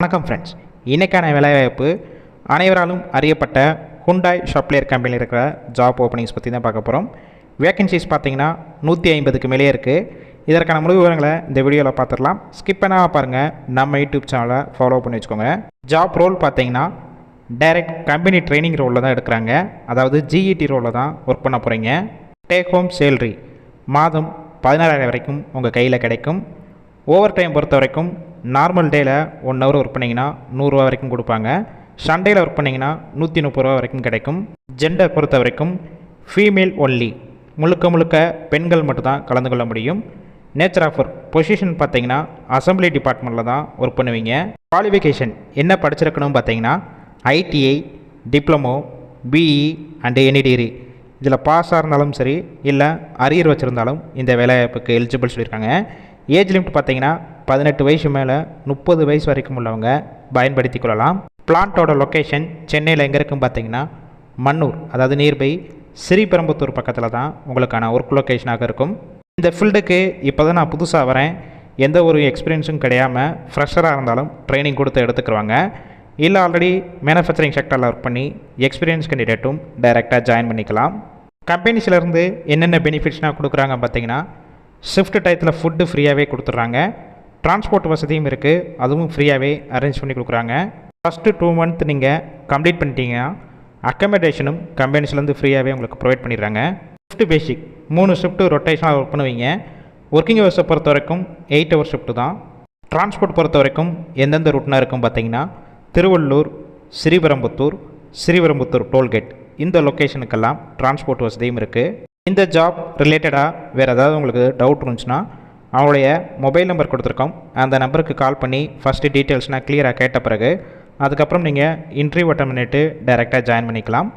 வணக்கம் ஃப்ரெண்ட்ஸ், இன்றைக்கான வேலைவாய்ப்பு அனைவராலும் அறியப்பட்ட ஹுண்டாய் ஷாப்லேயர் கம்பெனியில் இருக்கிற ஜாப் ஓப்பனிங்ஸ் பற்றி தான் பார்க்க போகிறோம். வேக்கன்சிஸ் பார்த்தீங்கன்னா 150க்கு மேலே இருக்குது. இதற்கான முழு விவரங்களை இந்த வீடியோவில் பார்த்துடலாம். ஸ்கிப் பண்ணாமல் பாருங்கள். நம்ம யூடியூப் சேனலை ஃபாலோ பண்ணி வச்சுக்கோங்க. ஜாப் ரோல் பார்த்தீங்கன்னா டைரக்ட் கம்பெனி ட்ரைனிங் ரோலில் தான் எடுக்கிறாங்க. அதாவது ஜிஇடி ரோலில் தான் ஒர்க் பண்ண போகிறீங்க. டேக் ஹோம் சேலரி மாதம் 16,000 வரைக்கும் உங்கள் கையில் கிடைக்கும். ஓவர் டைம் பொறுத்த வரைக்கும் நார்மல் டேயில் 1 ஹவர் ஒர்க் பண்ணிங்கன்னா 100 ரூபா வரைக்கும் கொடுப்பாங்க. சண்டேயில் ஒர்க் பண்ணிங்கன்னா 130 ரூபா வரைக்கும் கிடைக்கும். ஜெண்டர் பொறுத்த வரைக்கும் ஃபீமேல் ஒன்லி, முழுக்க பெண்கள் மட்டும்தான் கலந்து கொள்ள முடியும். நேச்சர் ஆஃப் ஒர்க் பொசிஷன் பார்த்தீங்கன்னா அசம்பிளி டிபார்ட்மெண்ட்டில் தான் ஒர்க் பண்ணுவீங்க. குவாலிஃபிகேஷன் என்ன படிச்சிருக்கணும் பார்த்தீங்கன்னா ITI, diploma, BE and any degree. இதில் பாஸாக இருந்தாலும் சரி, இல்லை அரியர் வச்சுருந்தாலும் இந்த வேலைவாய்ப்புக்கு எலிஜிபிள் சொல்லியிருக்காங்க. ஏஜ் லிமிட் பார்த்தீங்கன்னா 18 வயசு மேலே 30 வயசு வரைக்கும் உள்ளவங்க பயன்படுத்தி கொள்ளலாம். பிளான்ட்டோட லொக்கேஷன் சென்னையில் எங்கே இருக்குன்னு பார்த்தீங்கன்னா மன்னூர், அதாவது நியர்பை ஸ்ரீபெரும்புத்தூர் பக்கத்தில் தான் உங்களுக்கான ஒர்க் லொக்கேஷனாக இருக்கும். இந்த ஃபீல்டுக்கு இப்போ தான் நான் புதுசாக வரேன், எந்த ஒரு எக்ஸ்பீரியன்ஸும் கிடையாமல் ஃப்ரெஷராக இருந்தாலும் ட்ரைனிங் கொடுத்து எடுத்துக்குருவாங்க. இல்லை ஆல்ரெடி மேனுஃபேக்சரிங் செக்டரில் ஒர்க் பண்ணி எக்ஸ்பீரியன்ஸ் கேண்டிடேட்டும் டைரெக்டாக ஜாயின் பண்ணிக்கலாம். கம்பெனிஸ்லேருந்து என்னென்ன பெனிஃபிட்ஸ்னால் கொடுக்குறாங்க பார்த்தீங்கன்னா ஷிஃப்ட் டயத்தில் ஃபுட்டு ஃப்ரீயாகவே கொடுத்துட்றாங்க. டிரான்ஸ்போர்ட் வசதியும் இருக்குது, அதுவும் ஃப்ரீயாகவே அரேஞ்ச் பண்ணி கொடுக்குறாங்க. ஃபஸ்ட்டு 2 மந்த் நீங்கள் கம்ப்ளீட் பண்ணிட்டீங்கன்னா அக்கமடேஷனும் கம்பெனிஸ்லேருந்து ஃப்ரீயாகவே உங்களுக்கு ப்ரொவைட் பண்ணிடுறாங்க. ஷிஃப்ட் பேசிக் 3 ஷிஃப்ட்டு ரொட்டேஷனாக ஒர்க் பண்ணுவீங்க. ஒர்க்கிங் ஹவர்ஸை பொறுத்த வரைக்கும் 8 ஹவர் ஷிஃப்ட்டு தான். டிரான்ஸ்போர்ட் பொறுத்த வரைக்கும் எந்தெந்த ரூட்னா இருக்கும் பார்த்தீங்கன்னா திருவள்ளூர், ஸ்ரீபெரும்புத்தூர் டோல்கேட், இந்த லொக்கேஷனுக்கெல்லாம் டிரான்ஸ்போர்ட் வசதியும் இருக்குது. இந்த ஜாப் ரிலேட்டடாக வேறு ஏதாவது உங்களுக்கு டவுட் இருந்துச்சுன்னா அவங்களுடைய மொபைல் நம்பர் கொடுத்துருக்கோம், அந்த நம்பருக்கு கால் பண்ணி ஃபஸ்ட்டு டீட்டெயில்ஸ்னால் கிளியராக கேட்ட பிறகு அதுக்கப்புறம் நீங்கள் இன்டர்வியூ அட்டன் பண்ணிவிட்டு டைரெக்டாக ஜாயின் பண்ணிக்கலாம்.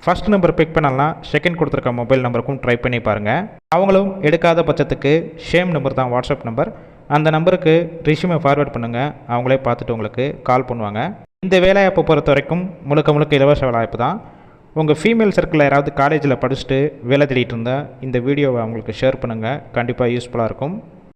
ஃபஸ்ட் நம்பர் பிக் பண்ணலாம், செகண்ட் கொடுத்துருக்க மொபைல் நம்பருக்கும் ட்ரை பண்ணி பாருங்கள். அவங்களும் எடுக்காத பட்சத்துக்கு சேம் நம்பர் தான் வாட்ஸ்அப் நம்பர், அந்த நம்பருக்கு ரிஷ்யூமை ஃபார்வேர்ட் பண்ணுங்கள், அவங்களே பார்த்துட்டு உங்களுக்கு கால் பண்ணுவாங்க. இந்த வேலைவாய்ப்பை பொறுத்த வரைக்கும் முழுக்க இலவச வேலைவாய்ப்பு தான். உங்கள் ஃபீமேல் சர்க்கிளில் யாராவது காலேஜில் படிச்சுட்டு வேலை தேடிட்டு இருந்தால் இந்த வீடியோவை அவங்களுக்கு ஷேர் பண்ணுங்கள், கண்டிப்பாக யூஸ்ஃபுல்லாக இருக்கும்.